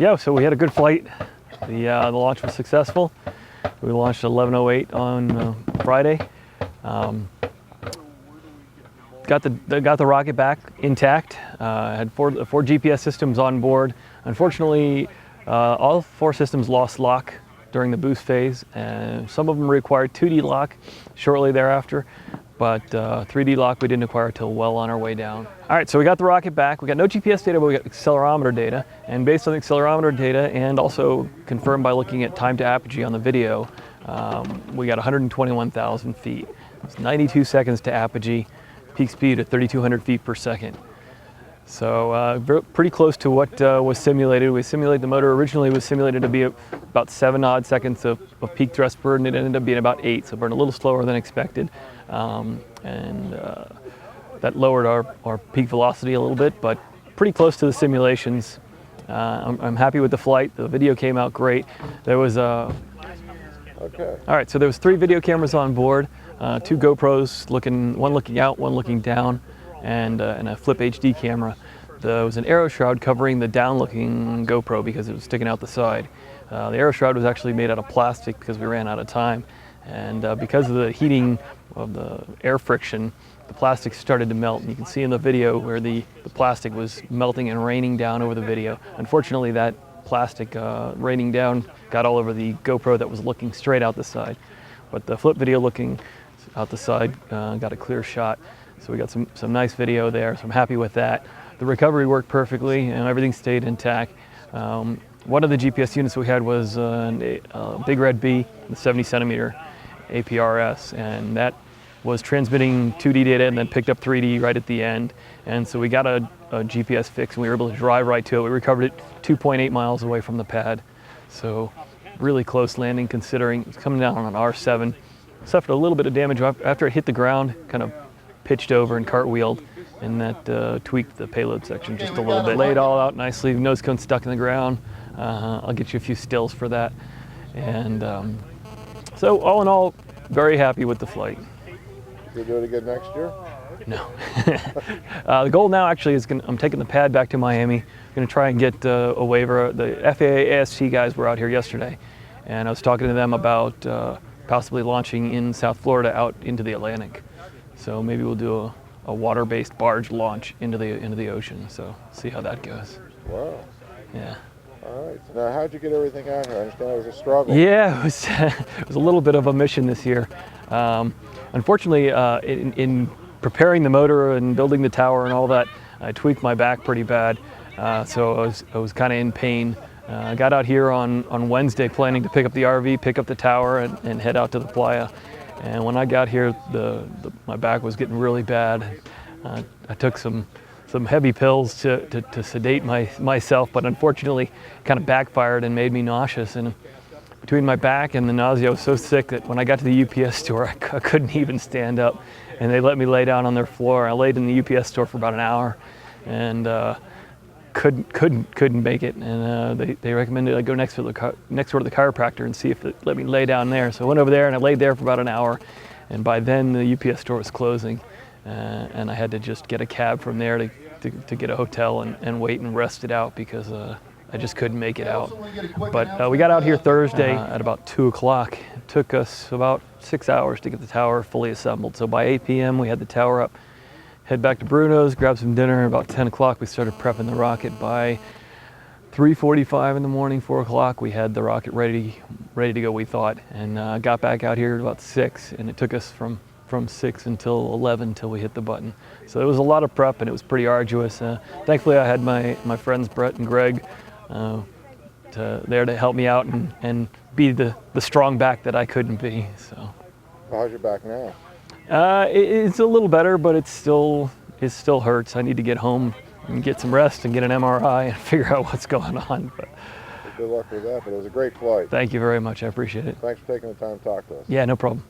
Yeah, so we had a good flight. The launch was successful. We launched at 11:08 on Friday. Got the rocket back intact. Had four GPS systems on board. Unfortunately, all 4 systems lost lock during the boost phase, and some of them required 2D lock shortly thereafter. But 3D lock we didn't acquire until well on our way down. All right, so we got the rocket back. We got no GPS data, but we got accelerometer data. And based on the accelerometer data, and also confirmed by looking at time to apogee on the video, we got 121,000 feet. It's 92 seconds to apogee, peak speed at 3,200 feet per second. So pretty close to what was simulated. We simulated, the motor originally was simulated to be about 7 odd seconds of peak thrust burn. It ended up being about 8, so burned a little slower than expected. That lowered our peak velocity a little bit, but pretty close to the simulations. I'm happy with the flight. The video came out great. There was Okay. All right, so there was 3 video cameras on board, 2 GoPros, one looking out, one looking down, and a flip HD camera. There was an aero shroud covering the down-looking GoPro because it was sticking out the side. The aero shroud was actually made out of plastic because we ran out of time, and because of the heating of the air friction, the plastic started to melt. And you can see in the video where the plastic was melting and raining down over the video. Unfortunately, that plastic raining down got all over the GoPro that was looking straight out the side. But the flip video looking out the side got a clear shot. So we got some nice video there, so I'm happy with that. The recovery worked perfectly and everything stayed intact. One of the GPS units we had was a Big Red B, the 70 centimeter APRS, and that was transmitting 2D data and then picked up 3D right at the end. And so we got a GPS fix and we were able to drive right to it. We recovered it 2.8 miles away from the pad. So really close landing considering it's coming down on R7. Suffered a little bit of damage after it hit the ground, kind of pitched over and cartwheeled, and that tweaked the payload section just a little bit. Laid all out nicely, nose cone stuck in the ground. I'll get you a few stills for that. And so all in all, very happy with the flight. You'll do it again next year? No. The goal now actually is I'm taking the pad back to Miami. I'm going to try and get a waiver. The FAA ASC guys were out here yesterday, and I was talking to them about possibly launching in South Florida out into the Atlantic. So maybe we'll do a water-based barge launch into the ocean. So see how that goes. Wow. Yeah. All right. So now, how'd you get everything out here? I understand it was a struggle. Yeah, it was a little bit of a mission this year. Unfortunately, in preparing the motor and building the tower and all that, I tweaked my back pretty bad. So I was kind of in pain. I got out here on Wednesday planning to pick up the RV, pick up the tower, and head out to the playa. And when I got here, my back was getting really bad. I took some heavy pills to sedate myself, but unfortunately kind of backfired and made me nauseous. And between my back and the nausea, I was so sick that when I got to the UPS store, I couldn't even stand up. And they let me lay down on their floor. I laid in the UPS store for about an hour and couldn't make it. And they recommended I go next door to the chiropractor and see if they let me lay down there. So I went over there and I laid there for about an hour. And by then the UPS store was closing. And I had to just get a cab from there to get a hotel and wait and rest it out because I just couldn't make it out. But we got out here Thursday at about 2 o'clock. It took us about 6 hours to get the tower fully assembled. So by 8 p.m. we had the tower up. Head back to Bruno's, grab some dinner. About 10 o'clock we started prepping the rocket. By 3:45 in the morning, 4 o'clock, we had the rocket ready to go, we thought. And got back out here at about 6, and it took us from 6 until 11 until we hit the button. So there was a lot of prep and it was pretty arduous. Thankfully I had my friends Brett and Greg there to help me out and be the strong back that I couldn't be. So. How's your back now? It's a little better, but it still hurts. I need to get home and get some rest and get an MRI and figure out what's going on. But good luck with that, but it was a great flight. Thank you very much, I appreciate it. Thanks for taking the time to talk to us. Yeah, no problem.